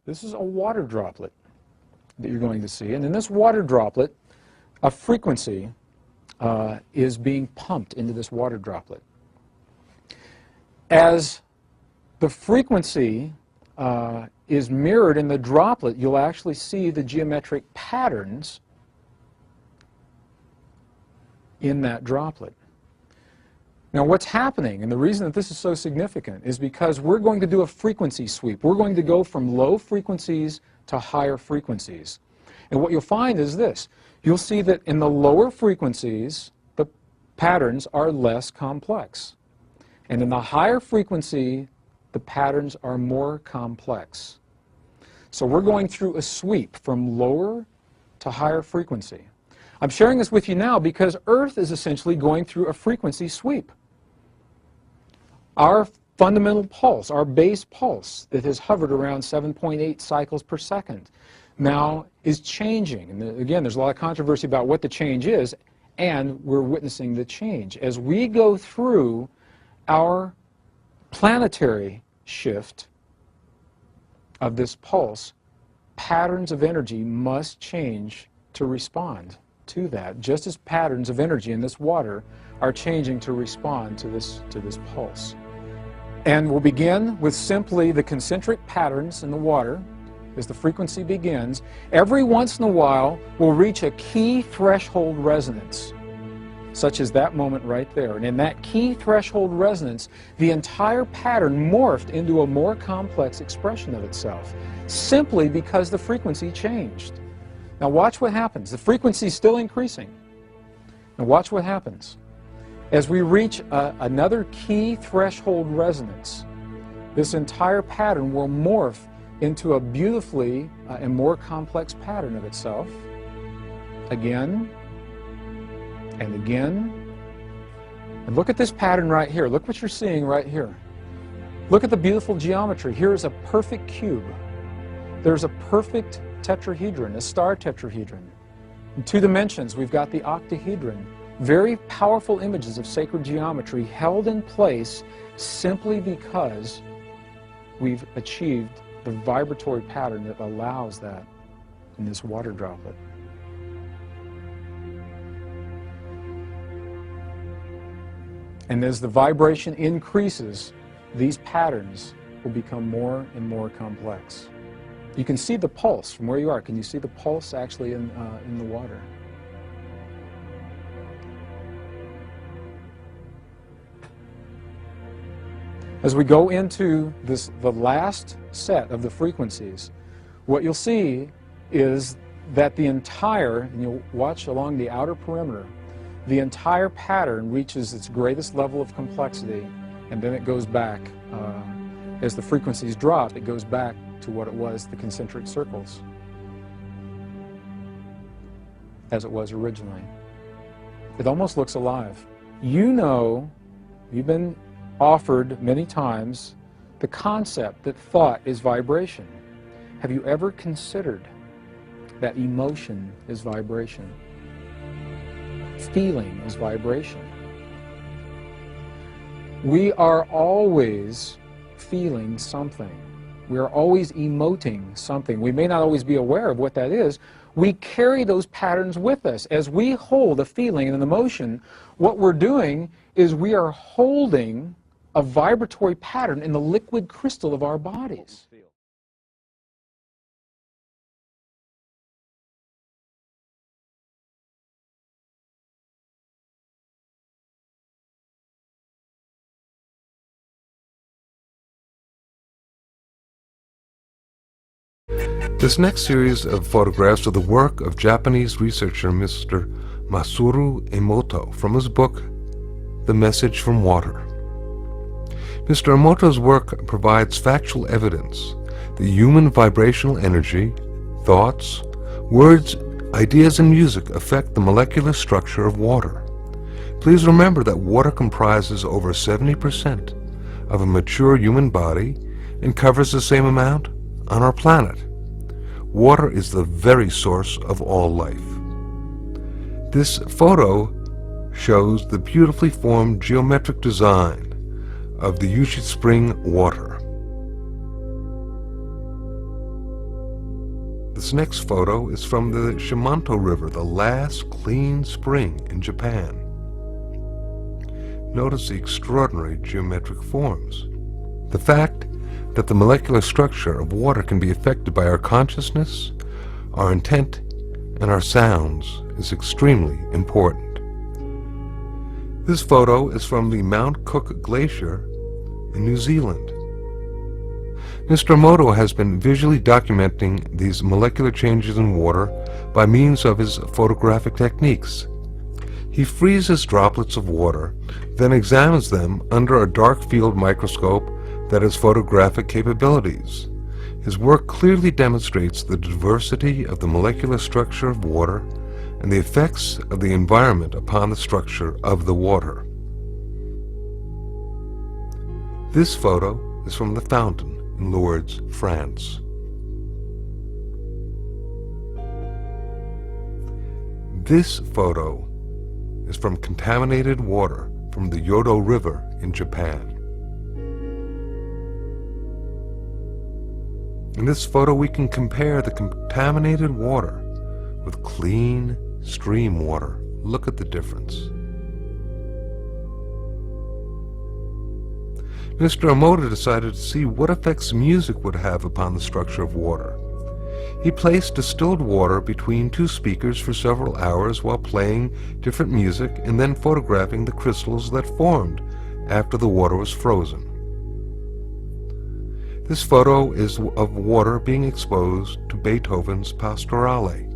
This is a water droplet that you're going to see. And in this water droplet, a frequency is being pumped into this water droplet. As the frequency is mirrored in the droplet, you'll actually see the geometric patterns in that droplet. Now what's happening, and the reason that this is so significant, is because we're going to do a frequency sweep. We're going to go from low frequencies to higher frequencies. And what you'll find is this. You'll see that in the lower frequencies, the patterns are less complex. And in the higher frequency, the patterns are more complex. So we're going through a sweep from lower to higher frequency. I'm sharing this with you now because Earth is essentially going through a frequency sweep. Our fundamental pulse, our base pulse that has hovered around 7.8 cycles per second, now is changing. And again, there's a lot of controversy about what the change is, and we're witnessing the change. As we go through our planetary shift of this pulse, patterns of energy must change to respond to that, just as patterns of energy in this water are changing to respond to this pulse. And we'll begin with simply the concentric patterns in the water. As the frequency begins, every once in a while we'll reach a key threshold resonance, such as that moment right there. And in that key threshold resonance, the entire pattern morphed into a more complex expression of itself, simply because the frequency changed. Now watch what happens. The frequency is still increasing. Now watch what happens. As we reach another key threshold resonance, this entire pattern will morph into a beautifully and more complex pattern of itself, again and again. And look at this pattern right here. Look what you're seeing right here. Look at the beautiful geometry. Here is a perfect cube. There's a perfect tetrahedron, a star tetrahedron. In 2 dimensions, we've got the octahedron. Very powerful images of sacred geometry held in place simply because we've achieved the vibratory pattern that allows that in this water droplet. And as the vibration increases, these patterns will become more and more complex. You can see the pulse from where you are. Can you see the pulse actually in the water? As we go into the last set of the frequencies, what you'll see is that the entire, and you'll watch along the outer perimeter, the entire pattern reaches its greatest level of complexity, and then it goes back. As the frequencies drop, it goes back to what it was, the concentric circles, as it was originally. It almost looks alive. You know, you've been offered many times the concept that thought is vibration. Have you ever considered that emotion is vibration? Feeling is vibration. We are always feeling something. We are always emoting something. We may not always be aware of what that is. We carry those patterns with us. As we hold a feeling and an emotion, what we're doing is we are holding a vibratory pattern in the liquid crystal of our bodies. This next series of photographs are the work of Japanese researcher Mr. Masaru Emoto from his book, The Message from Water. Mr. Emoto's work provides factual evidence that human vibrational energy, thoughts, words, ideas, and music affect the molecular structure of water. Please remember that water comprises over 70% of a mature human body and covers the same amount on our planet. Water is the very source of all life. This photo shows the beautifully formed geometric design of the Yushi Spring water. This next photo is from the Shimanto River, the last clean spring in Japan. Notice the extraordinary geometric forms. The fact that the molecular structure of water can be affected by our consciousness, our intent, and our sounds is extremely important. This photo is from the Mount Cook Glacier in New Zealand. Mr. Emoto has been visually documenting these molecular changes in water by means of his photographic techniques. He freezes droplets of water, then examines them under a dark field microscope that has photographic capabilities. His work clearly demonstrates the diversity of the molecular structure of water and the effects of the environment upon the structure of the water. This photo is from the fountain in Lourdes, France. This photo is from contaminated water from the Yodo River in Japan. In this photo we can compare the contaminated water with clean stream water. Look at the difference. Mr. Emoto decided to see what effects music would have upon the structure of water. He placed distilled water between two speakers for several hours while playing different music and then photographing the crystals that formed after the water was frozen. This photo is of water being exposed to Beethoven's Pastorale.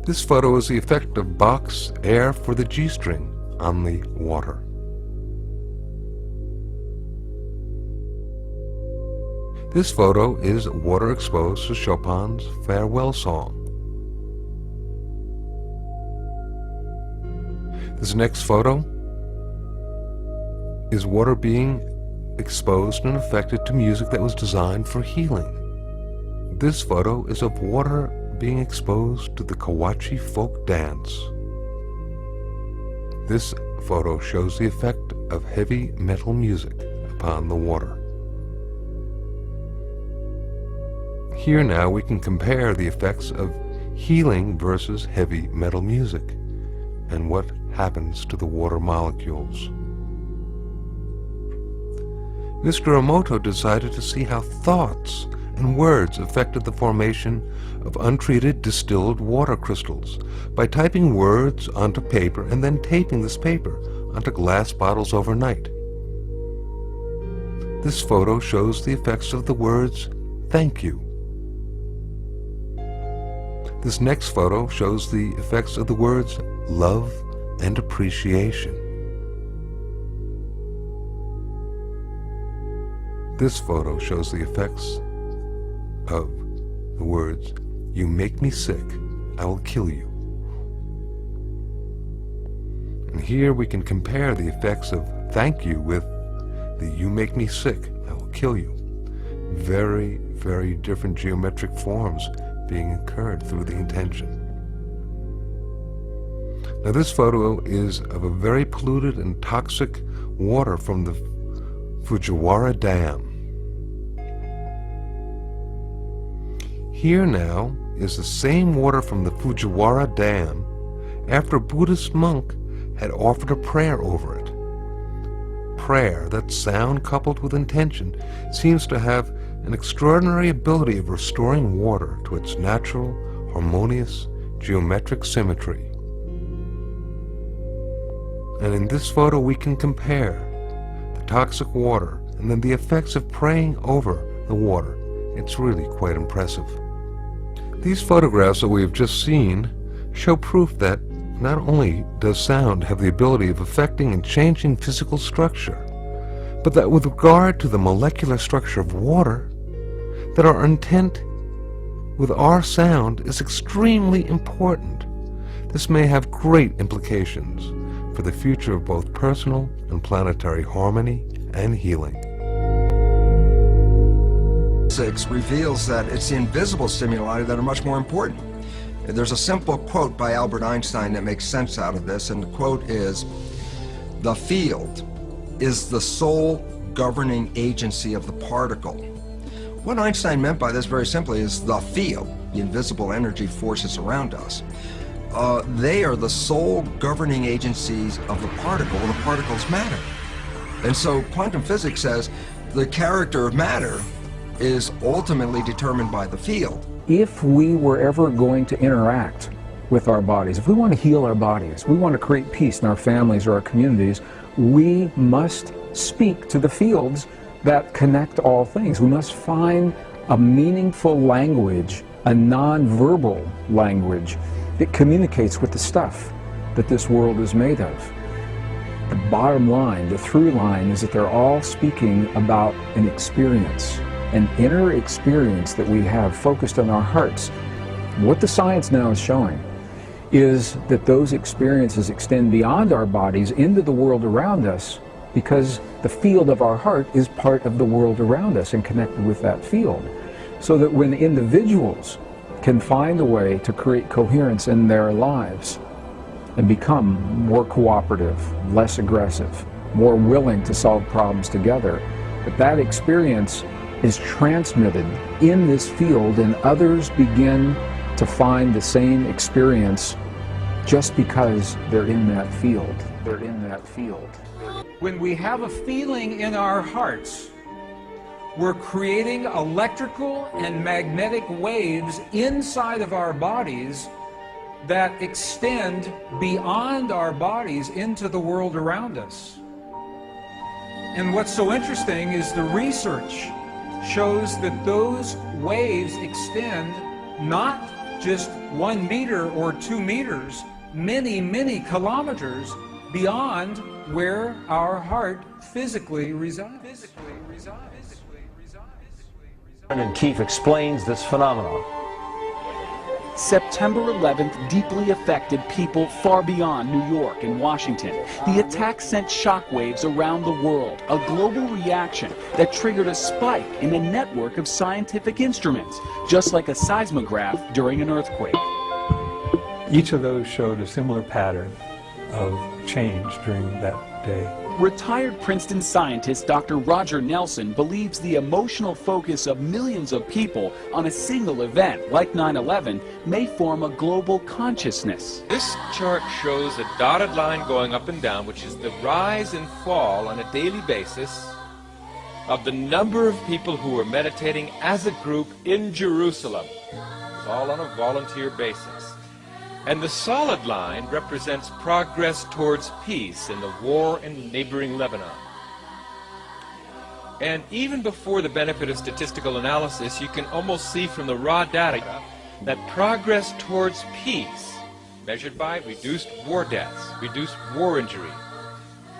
This photo is the effect of Bach's Air for the G-string on the water. This photo is water exposed to Chopin's Farewell Song. This next photo is water being exposed and affected to music that was designed for healing. This photo is of water being exposed to the Kawachi folk dance. This photo shows the effect of heavy metal music upon the water. Here now we can compare the effects of healing versus heavy metal music and what happens to the water molecules. Mr. Emoto decided to see how thoughts and words affected the formation of untreated distilled water crystals by typing words onto paper and then taping this paper onto glass bottles overnight. This photo shows the effects of the words, "Thank you." This next photo shows the effects of the words love and appreciation. This photo shows the effects of the words, "You make me sick, I will kill you." And here we can compare the effects of thank you with the "you make me sick, I will kill you." Very, very different geometric forms being incurred through the intention. Now this photo is of a very polluted and toxic water from the Fujiwara Dam. Here now is the same water from the Fujiwara Dam after a Buddhist monk had offered a prayer over it. Prayer, that sound coupled with intention, seems to have an extraordinary ability of restoring water to its natural, harmonious, geometric symmetry. And in this photo we can compare the toxic water and then the effects of praying over the water. It's really quite impressive. These photographs that we have just seen show proof that not only does sound have the ability of affecting and changing physical structure, but that with regard to the molecular structure of water, that our intent with our sound is extremely important. This may have great implications for the future of both personal and planetary harmony and healing. Physics reveals that it's the invisible stimuli that are much more important. There's a simple quote by Albert Einstein that makes sense out of this, and the quote is, "The field is the sole governing agency of the particle. What Einstein meant by this very simply is the field, the invisible energy forces around us. They are the sole governing agencies of the particle, and the particle's matter. And so quantum physics says the character of matter is ultimately determined by the field. If we were ever going to interact with our bodies, if we want to heal our bodies, we want to create peace in our families or our communities, we must speak to the fields that connect all things. We must find a meaningful language, a non-verbal language that communicates with the stuff that this world is made of. The bottom line, the through line, is that they're all speaking about an experience, an inner experience that we have focused on our hearts. What the science now is showing is that those experiences extend beyond our bodies into the world around us, because the field of our heart is part of the world around us and connected with that field. So that when individuals can find a way to create coherence in their lives and become more cooperative, less aggressive, more willing to solve problems together, that experience is transmitted in this field and others begin to find the same experience just because they're in that field. They're in that field. When we have a feeling in our hearts, we're creating electrical and magnetic waves inside of our bodies that extend beyond our bodies into the world around us. And what's so interesting is the research shows that those waves extend not just 1 meter or 2 meters, many, many kilometers beyond where our heart physically resides. And Keefe explains this phenomenon. September 11th deeply affected people far beyond New York and Washington. The attack sent shockwaves around the world, a global reaction that triggered a spike in a network of scientific instruments, just like a seismograph during an earthquake. Each of those showed a similar pattern of change during that day. Retired Princeton scientist Dr. Roger Nelson believes the emotional focus of millions of people on a single event like 9/11 may form a global consciousness. This chart shows a dotted line going up and down, which is the rise and fall on a daily basis of the number of people who are meditating as a group in Jerusalem. It's all on a volunteer basis. And the solid line represents progress towards peace in the war in neighboring Lebanon. And even before the benefit of statistical analysis, you can almost see from the raw data that progress towards peace, measured by reduced war deaths, reduced war injury,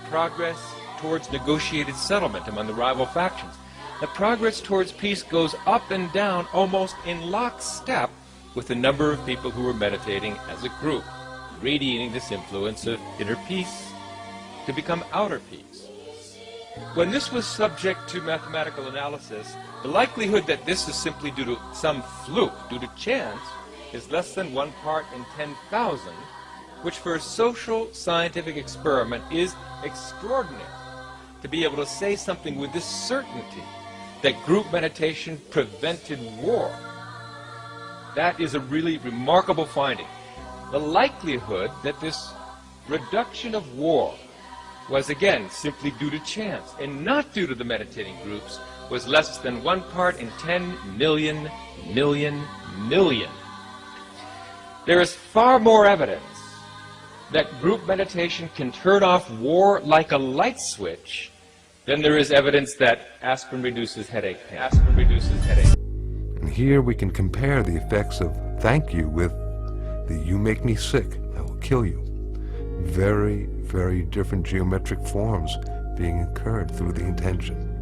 progress towards negotiated settlement among the rival factions, the progress towards peace goes up and down almost in lockstep with the number of people who were meditating as a group, radiating this influence of inner peace to become outer peace. When this was subject to mathematical analysis, the likelihood that this is simply due to some fluke, due to chance, is less than 1 part in 10,000, which for a social scientific experiment is extraordinary. To be able to say something with this certainty, that group meditation prevented war, that is a really remarkable finding. The likelihood that this reduction of war was again simply due to chance and not due to the meditating groups was less than 1 part in 10 million. There is far more evidence that group meditation can turn off war like a light switch than there is evidence that aspirin reduces headache pain. Aspirin reduces headache. And here we can compare the effects of thank you with the you make me sick, I will kill you. Very, very different geometric forms being incurred through the intention.